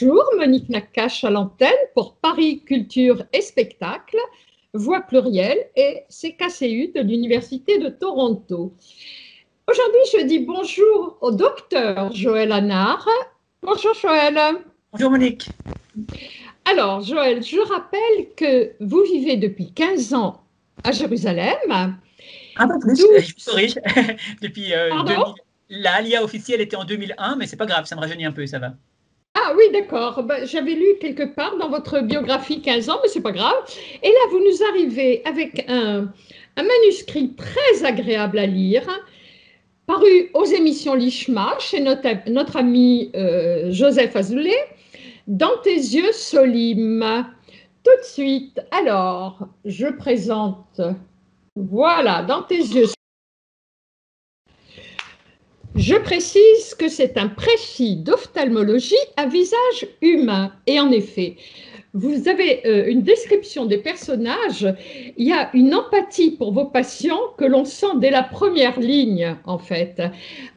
Bonjour, Monique Nakache à l'antenne pour Paris Culture et Spectacle, Voix plurielle et CKCU de l'Université de Toronto. Aujourd'hui, je dis bonjour au docteur Joël Anard. Bonjour Joël. Bonjour Monique. Alors Joël, je rappelle que vous vivez depuis 15 ans à Jérusalem. Un peu plus, je me corrige. Depuis 2000. La Alia officielle était en 2001, mais c'est pas grave, ça me rajeunit un peu, ça va. Ah oui, d'accord. Ben, j'avais lu quelque part dans votre biographie 15 ans, mais c'est pas grave. Et là, vous nous arrivez avec un manuscrit très agréable à lire, paru aux émissions Lishma, chez notre ami Joseph Azoulay, Dans tes yeux, Solim. Tout de suite, alors, je présente, voilà, Dans tes yeux. Je précise que c'est un précis d'ophtalmologie à visage humain. Et en effet, vous avez une description des personnages, il y a une empathie pour vos patients que l'on sent dès la première ligne, en fait.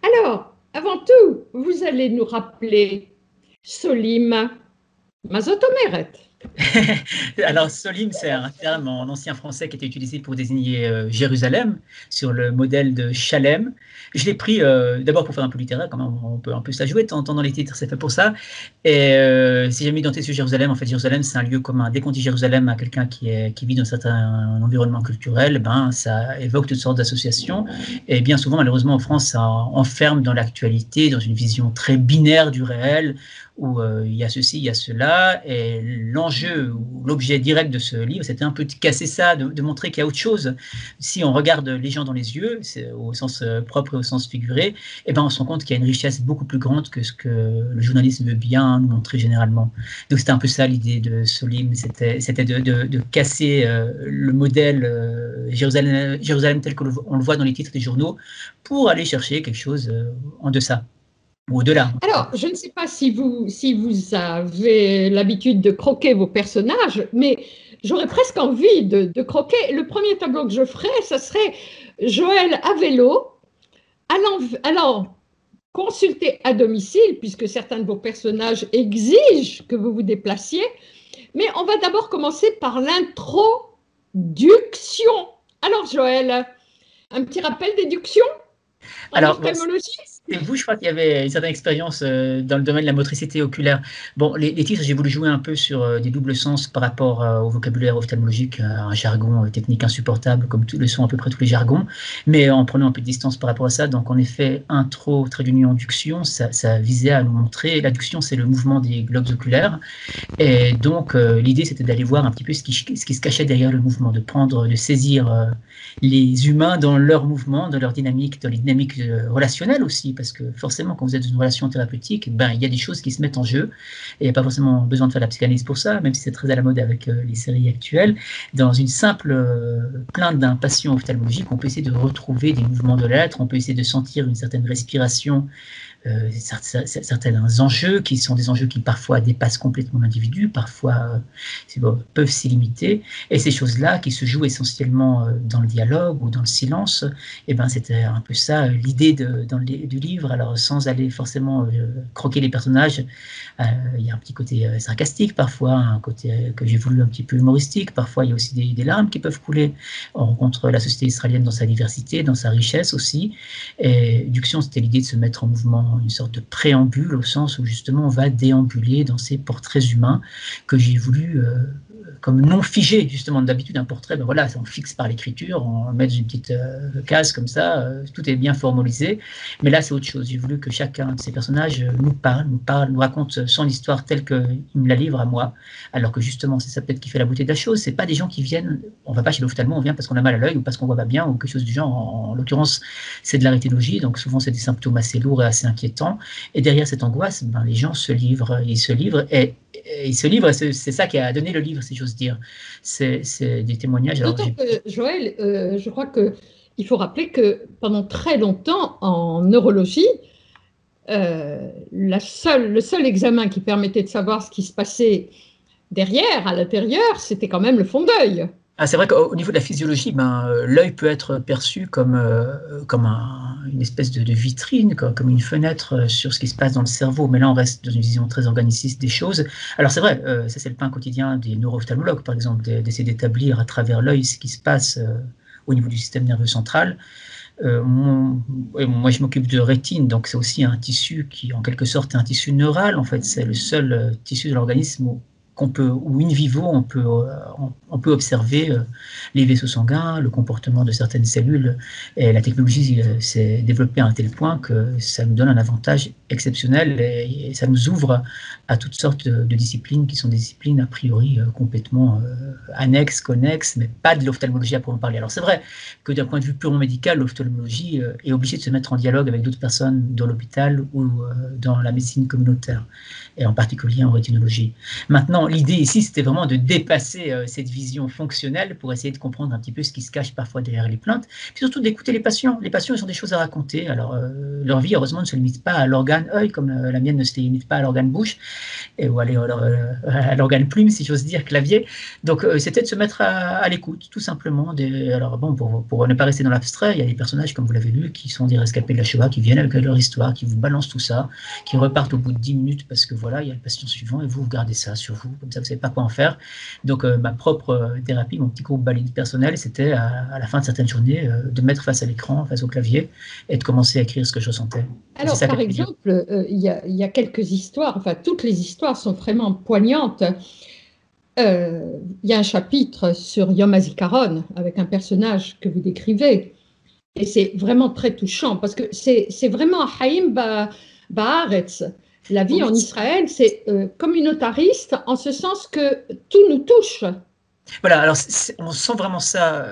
Alors, avant tout, vous allez nous rappeler Solim Mazotomeret. Alors, Solim, c'est un terme en ancien français qui était utilisé pour désigner Jérusalem, sur le modèle de Chalem. Je l'ai pris d'abord pour faire un peu littéraire, quand même, on peut un peu s'ajouer de temps en temps dans les titres, c'est fait pour ça. Et si j'ai mis dans tes yeux Jérusalem, en fait, Jérusalem, c'est un lieu commun. Dès qu'on dit Jérusalem à quelqu'un qui vit dans un certain environnement culturel, ben, ça évoque toutes sortes d'associations. Et bien souvent, malheureusement, en France, ça enferme dans l'actualité, dans une vision très binaire du réel, où il y a ceci, il y a cela, et l'enjeu ou l'objet direct de ce livre, c'était un peu de casser ça, de montrer qu'il y a autre chose. Si on regarde les gens dans les yeux, au sens propre et au sens figuré, eh ben on se rend compte qu'il y a une richesse beaucoup plus grande que ce que le journalisme veut bien nous montrer généralement. Donc c'était un peu ça l'idée de Solim, c'était de casser le modèle Jérusalem tel qu'on le voit dans les titres des journaux, pour aller chercher quelque chose en deçà. Ou au-delà. Alors, je ne sais pas si vous avez l'habitude de croquer vos personnages, mais j'aurais presque envie de croquer. Le premier tableau que je ferais, ça serait Joël à vélo, allant consulter à domicile, puisque certains de vos personnages exigent que vous vous déplaciez. Mais on va d'abord commencer par l'introduction. Alors, Joël, un petit rappel d'éduction en ophtalmologie? C'est vous, je crois qu'il y avait une certaine expérience dans le domaine de la motricité oculaire. Bon, les titres, j'ai voulu jouer un peu sur des doubles sens par rapport au vocabulaire ophtalmologique, un jargon technique insupportable, comme le sont à peu près tous les jargons, mais en prenant un peu de distance par rapport à ça. Donc, en effet, intro, trait d'union, duction, ça visait à nous montrer. L'adduction, c'est le mouvement des globes oculaires. Et donc, l'idée, c'était d'aller voir un petit peu ce qui se cachait derrière le mouvement, de saisir les humains dans leur mouvement, dans leur dynamique, dans les dynamiques relationnelles aussi, parce que forcément, quand vous êtes dans une relation thérapeutique, ben, il y a des choses qui se mettent en jeu, et il n'y a pas forcément besoin de faire de la psychanalyse pour ça, même si c'est très à la mode avec les séries actuelles. Dans une simple plainte d'un patient ophtalmologique, on peut essayer de retrouver des mouvements de l'être, on peut essayer de sentir une certaine respiration, certains enjeux qui sont des enjeux qui parfois dépassent complètement l'individu, parfois peuvent s'y limiter, et ces choses-là qui se jouent essentiellement dans le dialogue ou dans le silence, et ben c'était un peu ça l'idée du livre. Alors sans aller forcément croquer les personnages, il y a un petit côté sarcastique parfois, un côté que j'ai voulu un petit peu humoristique, parfois il y a aussi des larmes qui peuvent couler. On rencontre la société israélienne dans sa diversité, dans sa richesse aussi, et Duction, c'était l'idée de se mettre en mouvement, une sorte de préambule, au sens où justement on va déambuler dans ces portraits humains que j'ai voulu comme non figé, justement. D'habitude un portrait, ben voilà, on fixe par l'écriture, on met une petite case comme ça, tout est bien formalisé, mais là c'est autre chose. J'ai voulu que chacun de ces personnages nous parle, nous raconte son histoire telle qu'il me la livre à moi, alors que justement c'est ça peut-être qui fait la beauté de la chose. C'est pas des gens qui viennent, on va pas chez l'ophtalmo, on vient parce qu'on a mal à l'œil ou parce qu'on voit pas bien ou quelque chose du genre. En l'occurrence c'est de la rétinologie, donc souvent c'est des symptômes assez lourds et assez inquiétants, et derrière cette angoisse, ben, les gens se livrent, ils se livrent, et c'est ça qui a donné le livre, si j'ose dire. C'est des témoignages. Alors, Joël, je crois qu'il faut rappeler que pendant très longtemps, en neurologie, le seul examen qui permettait de savoir ce qui se passait derrière, à l'intérieur, c'était quand même le fond d'œil. Ah, c'est vrai qu'au niveau de la physiologie, l'œil peut être perçu comme une espèce de vitrine, comme une fenêtre sur ce qui se passe dans le cerveau. Mais là, on reste dans une vision très organiciste des choses. Alors c'est vrai, ça c'est le pain quotidien des neuro-ophtalmologues, par exemple, d'essayer d'établir à travers l'œil ce qui se passe au niveau du système nerveux central. Moi, je m'occupe de rétine, donc c'est aussi un tissu qui, en quelque sorte, est un tissu neural. En fait, c'est le seul tissu de l'organisme où in vivo, on peut observer les vaisseaux sanguins, le comportement de certaines cellules. Et la technologie s'est développée à un tel point que ça nous donne un avantage exceptionnel et ça nous ouvre à toutes sortes de disciplines qui sont des disciplines a priori complètement annexes, connexes, mais pas de l'ophtalmologie à proprement parler. Alors c'est vrai que d'un point de vue purement médical, l'ophtalmologie est obligée de se mettre en dialogue avec d'autres personnes dans l'hôpital ou dans la médecine communautaire, et en particulier en rétinologie. Maintenant, l'idée ici, c'était vraiment de dépasser cette vision fonctionnelle pour essayer de comprendre un petit peu ce qui se cache parfois derrière les plaintes, puis surtout d'écouter les patients. Les patients, ils ont des choses à raconter. Alors, leur vie, heureusement, ne se limite pas à l'organe œil, comme la mienne ne se limite pas à l'organe bouche, ou à l'organe plume, si j'ose dire, clavier. Donc, c'était de se mettre à l'écoute, tout simplement. Alors, bon, pour ne pas rester dans l'abstrait, il y a des personnages, comme vous l'avez lu, qui sont des rescapés de la Shoah, qui viennent avec leur histoire, qui vous balancent tout ça, qui repartent au bout de 10 minutes parce que voilà, il y a le patient suivant et vous gardez ça sur vous, comme ça vous ne savez pas quoi en faire. Donc ma propre thérapie, mon petit groupe balade personnel, c'était à la fin de certaines journées de mettre face à l'écran, face au clavier et de commencer à écrire ce que je ressentais. Alors, par exemple, il y a quelques histoires, enfin toutes les histoires sont vraiment poignantes. Il y a un chapitre sur Yom HaZikaron avec un personnage que vous décrivez. Et c'est vraiment très touchant parce que c'est vraiment Haïm Ba'aretz. La vie en Israël, c'est communautariste en ce sens que tout nous touche. Voilà, alors on sent vraiment ça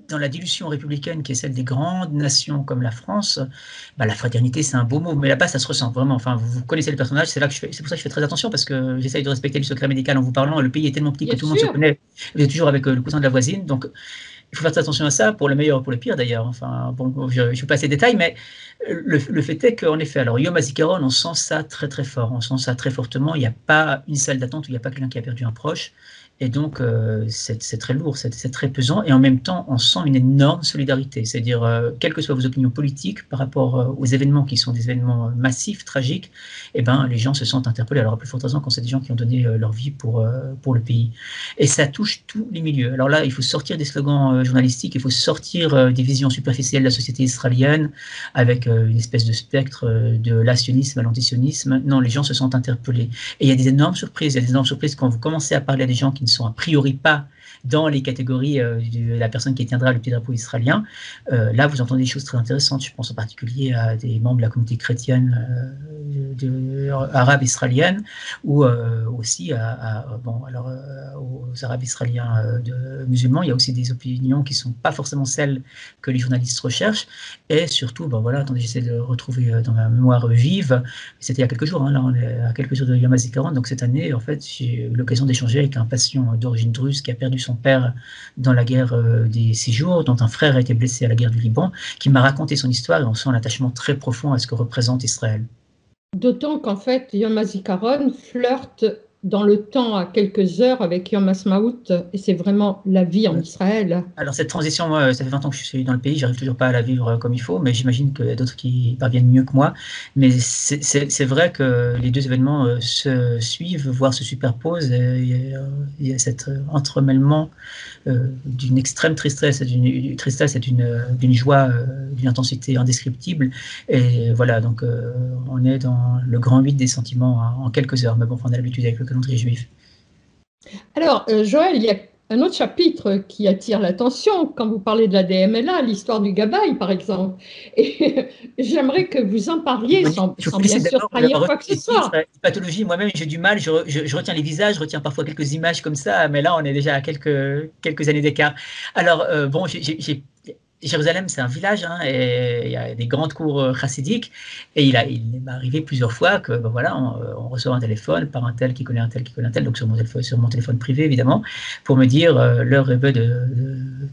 dans la dilution républicaine qui est celle des grandes nations comme la France. La fraternité, c'est un beau mot, mais là-bas, ça se ressent vraiment. Enfin, vous connaissez le personnage, c'est pour ça que je fais très attention parce que j'essaye de respecter le secret médical en vous parlant. Le pays est tellement petit que tout le monde se connaît. Vous êtes toujours avec le cousin de la voisine, donc il faut faire attention à ça, pour le meilleur et pour le pire d'ailleurs. Enfin, bon, je ne vais pas ces détails, mais le fait est qu'en effet, alors Yom HaZikaron, on sent ça très très fort, on sent ça très fortement. Il n'y a pas une salle d'attente où il n'y a pas quelqu'un qui a perdu un proche. Et donc, c'est très lourd, c'est très pesant. Et en même temps, on sent une énorme solidarité. C'est-à-dire, quelles que soient vos opinions politiques par rapport aux événements qui sont des événements massifs, tragiques, les gens se sentent interpellés. Alors, à plus forte raison quand c'est des gens qui ont donné leur vie pour le pays. Et ça touche tous les milieux. Alors là, il faut sortir des slogans journalistiques, il faut sortir des visions superficielles de la société israélienne avec une espèce de spectre de l'assionisme à l'antisionisme. Non, les gens se sentent interpellés. Et il y a des énormes surprises. Il y a des énormes surprises quand vous commencez à parler à des gens qui ne sont a priori pas dans les catégories de la personne qui tiendra le petit drapeau israélien. Là, vous entendez des choses très intéressantes. Je pense en particulier à des membres de la communauté chrétienne arabe israélienne ou aussi aux arabes israéliens musulmans. Il y a aussi des opinions qui ne sont pas forcément celles que les journalistes recherchent. Et surtout, attendez, j'essaie de retrouver dans ma mémoire vive. C'était il y a quelques jours. Là, on est à quelques jours de Yom HaZikaron. Donc cette année, en fait, j'ai eu l'occasion d'échanger avec un patient d'origine druze qui a perdu son père dans la guerre des 6 jours, dont un frère a été blessé à la guerre du Liban, qui m'a raconté son histoire et on sent un attachement très profond à ce que représente Israël. D'autant qu'en fait, Yom HaZikaron flirte dans le temps à quelques heures avec Yom HaSmaout et c'est vraiment la vie en Israël. Alors cette transition, moi, ça fait 20 ans que je suis dans le pays, j'arrive toujours pas à la vivre comme il faut, mais j'imagine qu'il y a d'autres qui parviennent mieux que moi. Mais c'est vrai que les deux événements se suivent, voire se superposent. Il y a cet entremêlement d'une extrême tristesse et d'une joie, d'une intensité indescriptible. Et voilà, donc on est dans le grand vide des sentiments en quelques heures. Mais bon, on a l'habitude avec le calendrier juif. Alors, Joël, il y a un autre chapitre qui attire l'attention quand vous parlez de la DMLA, l'histoire du gabaï, par exemple. Et j'aimerais que vous en parliez sans bien sûr trahir quoi que ce soit. Pathologie, moi-même, j'ai du mal, je retiens les visages, je retiens parfois quelques images comme ça, mais là, on est déjà à quelques années d'écart. Alors, Jérusalem, c'est un village, hein, et il y a des grandes cours chassidiques. Et il m'est arrivé plusieurs fois que, ben voilà, on reçoit un téléphone par un tel qui connaît un tel qui connaît un tel, donc sur mon téléphone privé, évidemment, pour me dire leur rebbe de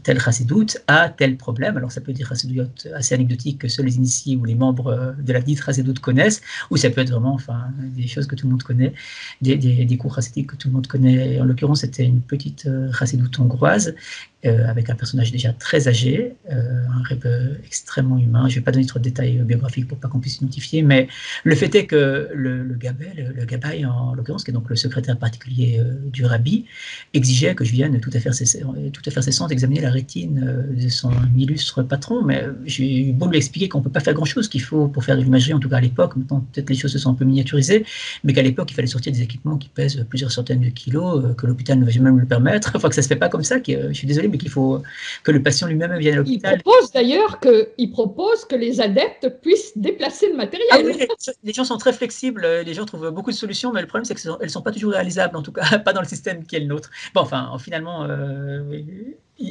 tel chassidoute a tel problème. Alors, ça peut être des chassidoutes assez anecdotiques que seuls les initiés ou les membres de la dite chassidoute connaissent, ou ça peut être vraiment, enfin, des choses que tout le monde connaît, des cours chassidiques que tout le monde connaît. Et en l'occurrence, c'était une petite chassidoute hongroise, avec un personnage déjà très âgé, un rêve extrêmement humain. Je ne vais pas donner trop de détails biographiques pour pas qu'on puisse identifier, mais le fait est que le gabbai, en l'occurrence, qui est donc le secrétaire particulier du rabbi, exigeait que je vienne tout à fait cessant examiner la rétine de son illustre patron. Mais j'ai eu beau lui expliquer qu'on ne peut pas faire grand-chose, qu'il faut, pour faire de l'imagerie, en tout cas à l'époque, maintenant peut-être les choses se sont un peu miniaturisées, mais qu'à l'époque, il fallait sortir des équipements qui pèsent plusieurs centaines de kilos, que l'hôpital ne va jamais me le permettre, enfin que ça ne se fait pas comme ça, je suis désolé, mais qu'il faut que le patient lui-même vienne à l'hôpital. Il propose d'ailleurs que les adeptes puissent déplacer le matériel. Ah oui, les gens sont très flexibles, les gens trouvent beaucoup de solutions, mais le problème c'est qu'elles ne sont pas toujours réalisables, en tout cas pas dans le système qui est le nôtre. Bon, enfin, finalement,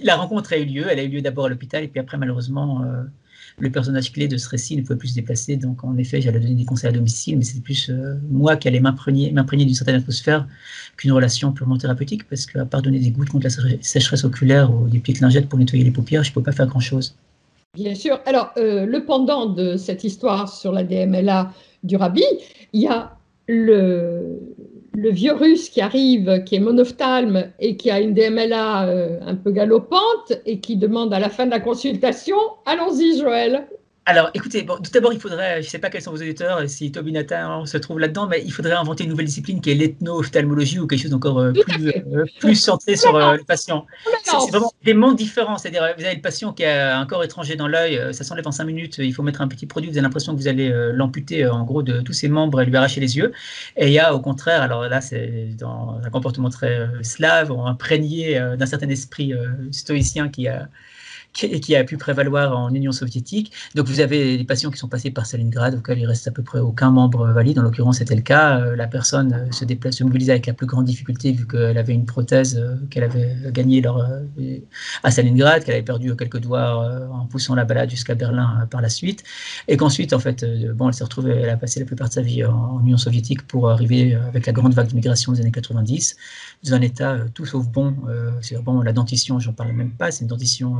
la rencontre a eu lieu, elle a eu lieu d'abord à l'hôpital, et puis après, malheureusement, le personnage clé de ce récit ne pouvait plus se déplacer, donc en effet, j'allais donner des conseils à domicile, mais c'était plus moi qui allais m'imprégner d'une certaine atmosphère qu'une relation purement thérapeutique, parce qu'à part donner des gouttes contre la sécheresse oculaire ou des petites lingettes pour nettoyer les paupières, je ne peux pas faire grand-chose. Bien sûr. Alors, le pendant de cette histoire sur la DMLA du rabbi, il y a le vieux russe qui arrive, qui est monophtalme et qui a une DMLA un peu galopante et qui demande à la fin de la consultation « Allons-y, Joël !» Alors, écoutez, bon, tout d'abord, il faudrait, je ne sais pas quels sont vos auditeurs, si Toby Nathan se trouve là-dedans, mais il faudrait inventer une nouvelle discipline qui est l'ethno-ophtalmologie ou quelque chose d'encore plus centré sur le patient. C'est vraiment des mondes différents, c'est-à-dire vous avez le patient qui a un corps étranger dans l'œil, ça s'enlève en 5 minutes, il faut mettre un petit produit, vous avez l'impression que vous allez l'amputer en gros de tous ses membres et lui arracher les yeux. Et il y a au contraire, alors là c'est dans un comportement très slave, imprégné d'un certain esprit stoïcien qui a pu prévaloir en Union soviétique. Donc vous avez des patients qui sont passés par Stalingrad, auxquels il reste à peu près aucun membre valide. En l'occurrence, c'était le cas. La personne se mobilisait avec la plus grande difficulté, vu qu'elle avait une prothèse qu'elle avait gagnée à Stalingrad, qu'elle avait perdu quelques doigts en poussant la balade jusqu'à Berlin par la suite. Et qu'ensuite, en fait, elle s'est retrouvée, elle a passé la plupart de sa vie en Union soviétique pour arriver avec la grande vague d'immigration des années 90, dans un état tout sauf bon. C'est-à-dire, bon, la dentition, j'en parle même pas, c'est une dentition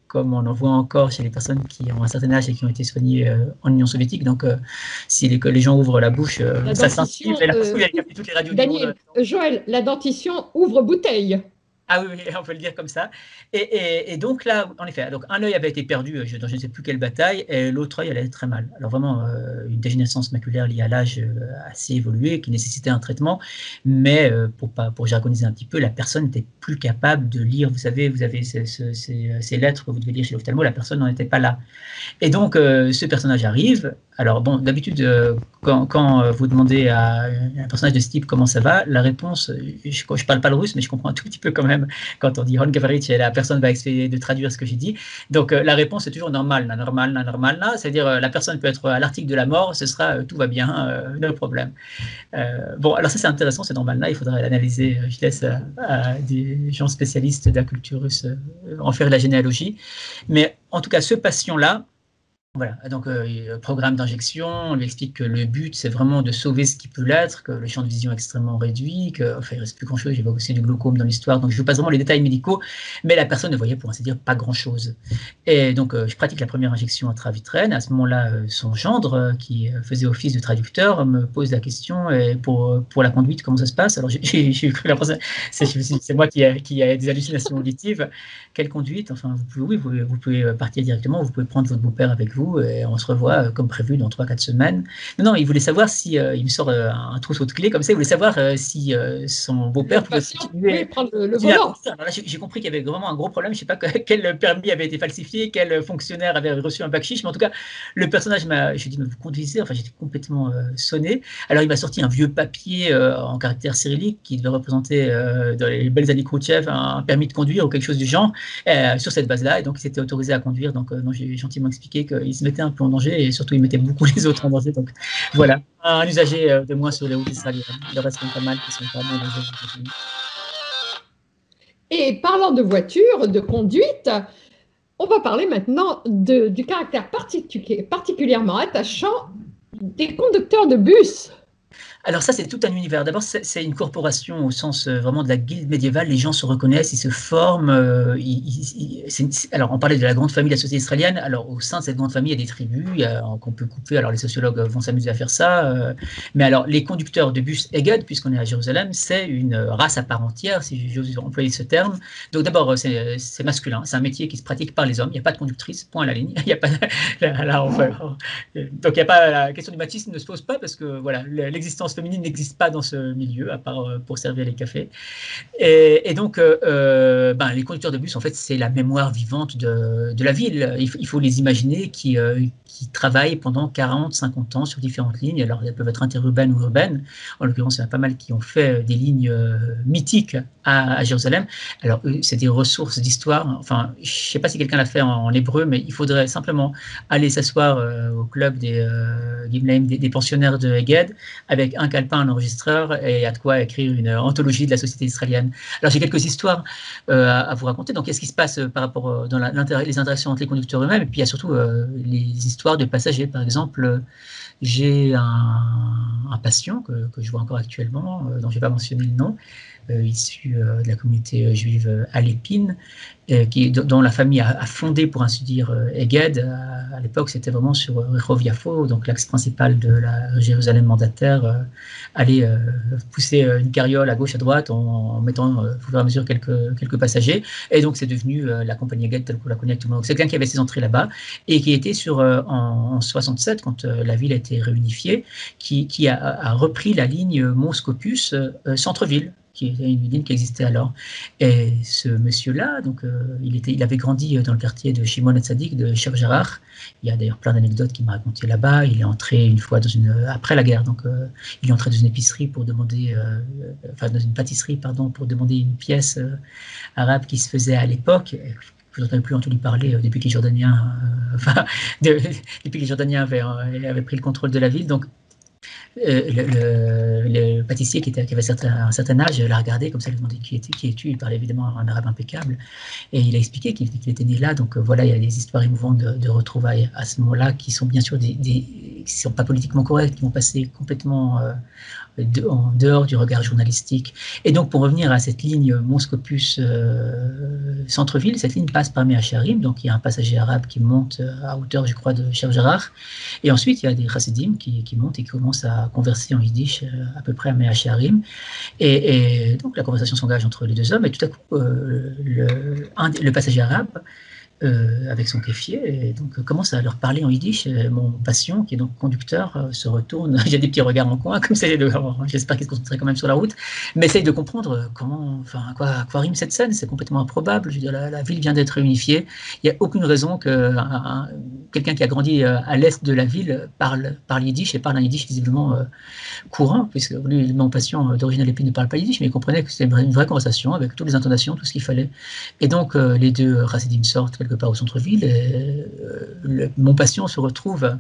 comme on en voit encore chez les personnes qui ont un certain âge et qui ont été soignées en Union soviétique. Donc, si les gens ouvrent la bouche, ça s'infile, et la fouille, elle capte toutes les radios Daniel, du monde. Joël, la dentition ouvre bouteille. Ah oui, on peut le dire comme ça. Et donc là, en effet, donc un œil avait été perdu dans je ne sais plus quelle bataille, et l'autre œil allait très mal. Alors vraiment, une dégénérescence maculaire liée à l'âge assez évolué, qui nécessitait un traitement, mais pour jargoniser un petit peu, la personne n'était plus capable de lire. Vous savez, vous avez ces lettres que vous devez lire chez l'ophtalmo, la personne n'en était pas là. Et donc, ce personnage arrive. Alors bon, d'habitude, quand vous demandez à un personnage de ce type comment ça va, la réponse, je ne parle pas le russe, mais je comprends un tout petit peu quand même quand on dit « on Gavarich » et la personne va essayer de traduire ce que j'ai dit. Donc, la réponse est toujours « normal, normal », c'est-à-dire la personne peut être à l'article de la mort, ce sera « tout va bien, no problème ». Bon, alors ça c'est intéressant, c'est normal, là, il faudrait l'analyser, je laisse à des gens spécialistes de la culture russe en faire la généalogie. Mais en tout cas, ce patient-là, voilà, donc programme d'injection, on lui explique que le but c'est vraiment de sauver ce qui peut l'être, que le champ de vision est extrêmement réduit, qu'il ne reste plus grand chose, j'évoque aussi du glaucome dans l'histoire, donc je vous passe vraiment les détails médicaux, mais la personne ne voyait pour ainsi dire pas grand chose. Et donc je pratique la première injection intravitrine, à ce moment-là son gendre qui faisait office de traducteur me pose la question pour la conduite, comment ça se passe? Alors j'ai cru l'impression, c'est moi qui a des hallucinations auditives, quelle conduite? Enfin vous pouvez partir directement, vous pouvez prendre votre beau-père avec vous, et on se revoit comme prévu dans 3-4 semaines. Non, il voulait savoir si, il me sort un trousseau de clés comme ça, il voulait savoir si son beau-père pouvait continuer, prendre le volant. Alors là, j'ai compris qu'il y avait vraiment un gros problème, je ne sais pas quel permis avait été falsifié, quel fonctionnaire avait reçu un bac chiche, mais en tout cas, le personnage je lui ai dit, mais vous conduisez, enfin j'étais complètement sonné. Alors il m'a sorti un vieux papier en caractère cyrillique qui devait représenter dans les belles années Khrouchtchev un permis de conduire ou quelque chose du genre, sur cette base-là, et donc il s'était autorisé à conduire, donc j'ai gentiment expliqué qu'il se mettait un peu en danger et surtout il mettait beaucoup les autres en danger. Donc voilà, un usager de moins sur les routes israéliennes. Le reste sont pas mal, qui sont pas mal en danger. Et parlant de voiture, de conduite, On va parler maintenant du caractère particulièrement attachant des conducteurs de bus. Alors ça, c'est tout un univers. D'abord, c'est une corporation au sens vraiment de la guilde médiévale. Les gens se reconnaissent, ils se forment. Alors, on parlait de la grande famille de la société israélienne. Alors, au sein de cette grande famille, il y a des tribus qu'on peut couper. Alors, les sociologues vont s'amuser à faire ça. Mais alors, les conducteurs de bus Eged, puisqu'on est à Jérusalem, c'est une race à part entière, si j'ose employer ce terme. Donc, d'abord, c'est masculin. C'est un métier qui se pratique par les hommes. Il n'y a pas de conductrice, point à la ligne. Il n'y a pas... Donc, il y a pas... la question du machisme ne se pose pas parce que, voilà, l'existence féminine n'existe pas dans ce milieu, à part pour servir les cafés. Et donc, les conducteurs de bus, en fait, c'est la mémoire vivante de la ville. Il faut les imaginer qui travaillent pendant 40, 50 ans sur différentes lignes. Alors, elles peuvent être interurbaines ou urbaines. En l'occurrence, il y en a pas mal qui ont fait des lignes mythiques à Jérusalem. Alors, c'est des ressources d'histoire. Enfin, je ne sais pas si quelqu'un l'a fait en hébreu, mais il faudrait simplement aller s'asseoir au club des pensionnaires de Eged avec un calepin, un enregistreur et à de quoi écrire une anthologie de la société israélienne. Alors, j'ai quelques histoires à vous raconter. Donc, qu'est-ce qui se passe par rapport dans les interactions entre les conducteurs eux-mêmes? Et puis, il y a surtout les histoires de passagers. Par exemple, j'ai un patient que je vois encore actuellement, dont je ne vais pas mentionner le nom, issu de la communauté juive à l'Épine, dont la famille a fondé, pour ainsi dire, Eged. À l'époque, c'était vraiment sur Rehov Yafo, donc l'axe principal de la Jérusalem mandataire, aller pousser une carriole à gauche, à droite, en mettant au fur et à mesure quelques passagers. Et donc, c'est devenu la compagnie Eged telle qu'on la connaît actuellement. Donc, c'est quelqu'un qui avait ses entrées là-bas et qui était en 67, quand la ville a été réunifiée, qui a repris la ligne Mont-Scopus centre-ville, qui était une ligne qui existait alors. Et ce monsieur-là, donc, il avait grandi dans le quartier de Shimon Hatzadik, de Shev Jarrah. Il y a d'ailleurs plein d'anecdotes qu'il m'a racontées là-bas. Il est entré une fois après la guerre, donc il est entré dans une épicerie pour demander, dans une pâtisserie, pardon, pour demander une pièce arabe qui se faisait à l'époque. Je n'en avais plus entendu parler depuis que les Jordaniens, depuis que les Jordaniens avaient pris le contrôle de la ville. Donc, le pâtissier qui avait un certain âge l'a regardé comme ça, lui a demandé qui es-tu. Il parlait évidemment un arabe impeccable et il a expliqué qu'il était né là. Donc voilà, il y a des histoires émouvantes de retrouvailles à ce moment-là qui sont bien sûr qui sont pas politiquement correctes, qui vont passer complètement en dehors du regard journalistique. Et donc, pour revenir à cette ligne Mont-Scopus centre-ville, cette ligne passe par Mea Shearim, donc il y a un passager arabe qui monte à hauteur, je crois, de Shev Jarrah, et ensuite il y a des chassidim qui montent et qui commencent à converser en yiddish à peu près à Mea Shearim, et donc la conversation s'engage entre les deux hommes, et tout à coup, le passager arabe, avec son kéfier, et donc commence à leur parler en yiddish. Mon patient, qui est donc conducteur, se retourne, j'ai des petits regards en coin, comme ça, j'espère qu'il se concentrait quand même sur la route, mais essaye de comprendre à quoi rime cette scène. C'est complètement improbable. Je veux dire, la ville vient d'être réunifiée. Il n'y a aucune raison que quelqu'un qui a grandi à l'est de la ville parle yiddish, et parle un yiddish visiblement courant, puisque lui, mon patient d'origine à l'Épine ne parle pas yiddish, mais il comprenait que c'était une vraie conversation avec toutes les intonations, tout ce qu'il fallait. Et donc les deux chassidim sortent quelque part au centre-ville, et mon patient se retrouve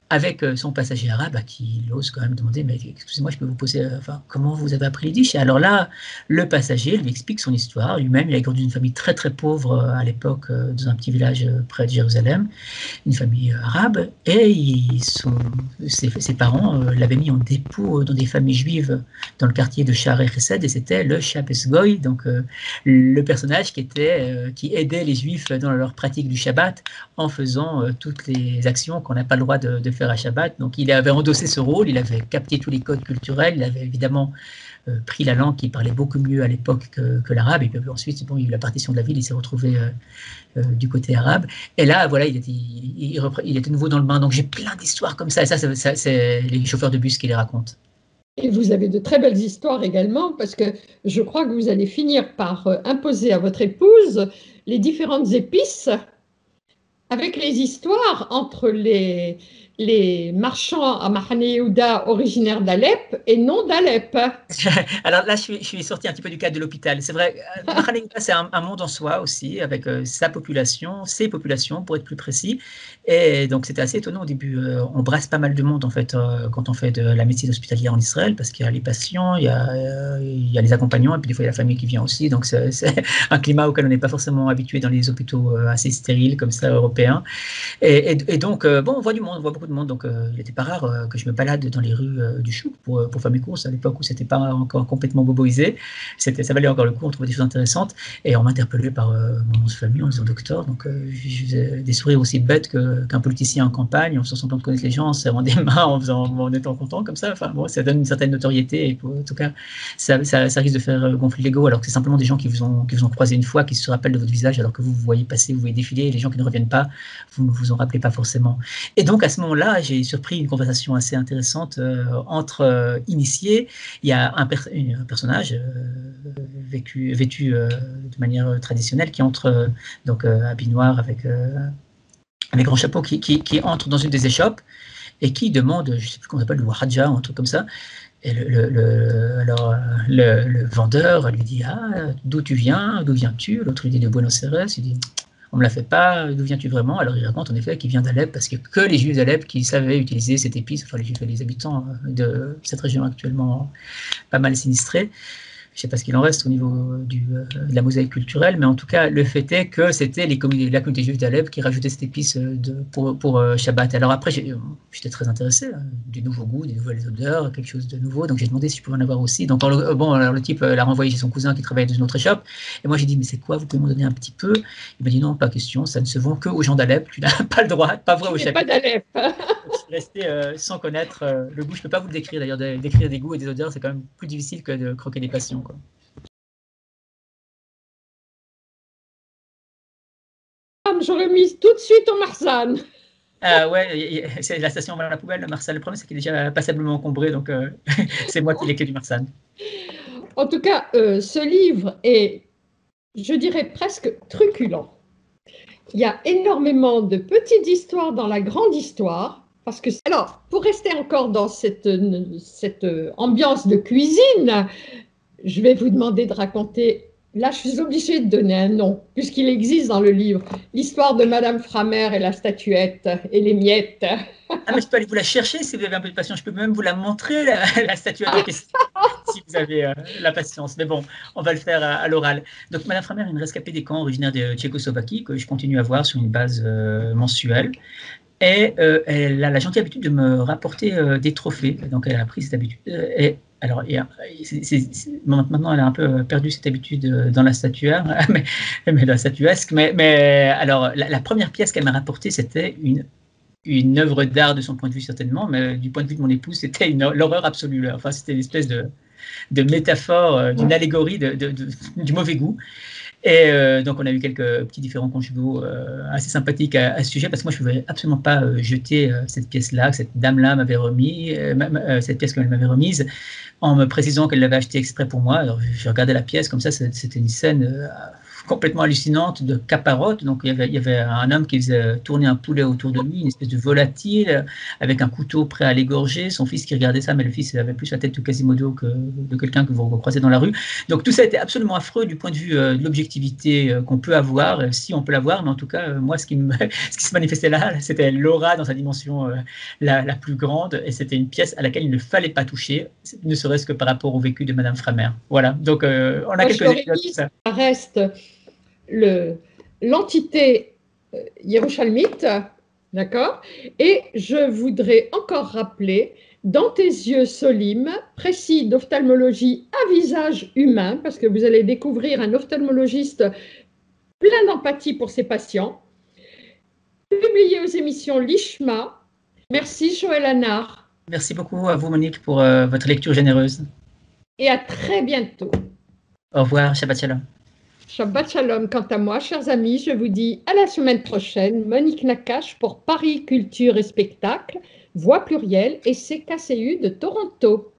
avec son passager arabe à qui il ose quand même demander, mais excusez-moi, je peux vous poser, comment vous avez appris l'Yiddish? Et alors là, le passager lui explique son histoire. Lui-même, il a grandi dans une famille très très pauvre à l'époque, dans un petit village près de Jérusalem, une famille arabe, et ses parents l'avaient mis en dépôt dans des familles juives dans le quartier de Shaarei Chesed, et c'était le Shabbos Goy, donc le personnage qui aidait les juifs dans leur pratique du Shabbat en faisant toutes les actions qu'on n'a pas le droit de faire à Shabbat. Donc il avait endossé ce rôle, il avait capté tous les codes culturels, il avait évidemment pris la langue qui parlait beaucoup mieux à l'époque que l'arabe, et puis ensuite, il y a eu la partition de la ville, il s'est retrouvé du côté arabe, et là voilà, il était nouveau dans le bain. Donc j'ai plein d'histoires comme ça, et ça c'est les chauffeurs de bus qui les racontent. Et vous avez de très belles histoires également, parce que je crois que vous allez finir par imposer à votre épouse les différentes épices, avec les histoires entre les les marchands à Mahane Yehuda originaires d'Alep et non d'Alep. Alors là, je suis sorti un petit peu du cadre de l'hôpital. C'est vrai, Mahane Yehuda, c'est un monde en soi aussi, avec sa population, ses populations, pour être plus précis. Et donc, c'était assez étonnant au début. On brasse pas mal de monde, en fait, quand on fait de la médecine hospitalière en Israël, parce qu'il y a les patients, il y a les accompagnants, et puis des fois, il y a la famille qui vient aussi. Donc, c'est un climat auquel on n'est pas forcément habitué dans les hôpitaux assez stériles, comme ça, européens. Et donc, bon, on voit du monde, on voit beaucoup de monde. Donc, il n'était pas rare que je me balade dans les rues du Chouk pour faire mes courses à l'époque où c'était pas encore complètement boboisé. Ça valait encore le coup, on trouvait des choses intéressantes. Et on m'interpellait par mon nom de famille en disant docteur. Donc, je faisais des sourires aussi bêtes qu'un politicien en campagne, en faisant semblant de connaître les gens, en serrant des mains, en étant content comme ça. Enfin, bon, ça donne une certaine notoriété. Et en tout cas, ça risque de faire gonfler l'ego, alors que c'est simplement des gens qui vous ont croisé une fois, qui se rappellent de votre visage, alors que vous voyez passer, vous voyez défiler, et les gens qui ne reviennent pas, vous ne vous en rappelez pas forcément. Et donc, à ce moment-là, j'ai surpris une conversation assez intéressante entre initiés. Il y a un personnage vêtu de manière traditionnelle qui entre donc habit noir avec grand chapeau, qui entre dans une des échoppes et qui demande, je ne sais plus comment on appelle, le wahadja ou un truc comme ça. Et alors, le vendeur lui dit « Ah, d'où tu viens? D'où viens-tu » L'autre lui dit « De Buenos Aires ». Il dit « On ne me la fait pas, d'où viens-tu vraiment ?» Alors il raconte en effet qu'il vient d'Alep, parce qu'il n'y a que les Juifs d'Alep qui savaient utiliser cette épice, enfin les Juifs et les habitants de cette région actuellement pas mal sinistrée. Je ne sais pas ce qu'il en reste au niveau de la mosaïque culturelle, mais en tout cas, le fait est que c'était la communauté juive d'Alep qui rajoutait cette épice pour Shabbat. Alors après, j'étais très intéressé, du nouveau goût, des nouvelles odeurs, quelque chose de nouveau, donc j'ai demandé si je pouvais en avoir aussi. Donc alors le type l'a renvoyé chez son cousin qui travaillait dans une autre échoppe, et moi j'ai dit, mais c'est quoi, vous pouvez m'en donner un petit peu? Il m'a dit, non, pas question, ça ne se vend que aux gens d'Alep, tu n'as pas le droit, pas vrai au chapitre. Pas d'Alep. Je suis resté sans connaître le goût. Je ne peux pas vous le décrire d'ailleurs. Décrire des goûts et des odeurs, c'est quand même plus difficile que de croquer des passions, quoi. J'aurais mis tout de suite au Marsan. Ouais, c'est la station vers la poubelle, le Marsan. Le problème, c'est qu'il est déjà passablement encombré, donc c'est moi qui l'ai clé du Marsan. En tout cas, ce livre est, je dirais, presque truculent. Il y a énormément de petites histoires dans la grande histoire. Parce que, alors, pour rester encore dans cette ambiance de cuisine, je vais vous demander de raconter, là je suis obligée de donner un nom, puisqu'il existe dans le livre, l'histoire de Madame Framer et la statuette et les miettes. Ah, mais je peux aller vous la chercher si vous avez un peu de patience. Je peux même vous la montrer, la statuette en question, si vous avez la patience. Mais bon, on va le faire à l'oral. Donc, Madame Framer est une rescapée des camps originaire de Tchécoslovaquie, que je continue à voir sur une base mensuelle. Et elle a la gentille habitude de me rapporter des trophées. Donc, elle a pris cette habitude. Alors, maintenant, elle a un peu perdu cette habitude dans la statuaire, mais dans la statuesque. Mais alors, la première pièce qu'elle m'a rapportée, c'était une œuvre d'art de son point de vue, certainement, mais du point de vue de mon épouse, c'était l'horreur absolue. Enfin, c'était une espèce de métaphore, d'une allégorie du mauvais goût. Et donc, on a eu quelques petits différends conjugaux assez sympathiques à ce sujet, parce que moi, je ne pouvais absolument pas jeter cette pièce-là, que cette dame-là m'avait remis, cette pièce qu'elle m'avait remise, en me précisant qu'elle l'avait achetée exprès pour moi. Alors, je regardais la pièce comme ça, c'était une scène complètement hallucinante de caparotte. Donc, il y avait un homme qui faisait tourner un poulet autour de lui, une espèce de volatile, avec un couteau prêt à l'égorger. Son fils qui regardait ça, mais le fils avait plus la tête de Quasimodo que de quelqu'un que vous croisez dans la rue. Donc, tout ça était absolument affreux du point de vue de l'objectivité qu'on peut avoir, si on peut l'avoir. Mais en tout cas, moi, ce qui se manifestait là, c'était l'aura dans sa dimension la plus grande. Et c'était une pièce à laquelle il ne fallait pas toucher, ne serait-ce que par rapport au vécu de Madame Framer. Voilà. Donc, on a quelques épisodes de ça. Ça reste l'entité Yerushalmite, d'accord? Et je voudrais encore rappeler, dans tes yeux Solim, précis d'ophtalmologie à visage humain, parce que vous allez découvrir un ophtalmologiste plein d'empathie pour ses patients, publié aux émissions Lishma. Merci Joël Anard. Merci beaucoup à vous Monique pour votre lecture généreuse. Et à très bientôt. Au revoir, Shabbat Shalom. Shabbat Shalom. Quant à moi, chers amis, je vous dis à la semaine prochaine. Monique Nakache pour Paris Culture et Spectacle, Voix Plurielle et CKCU de Toronto.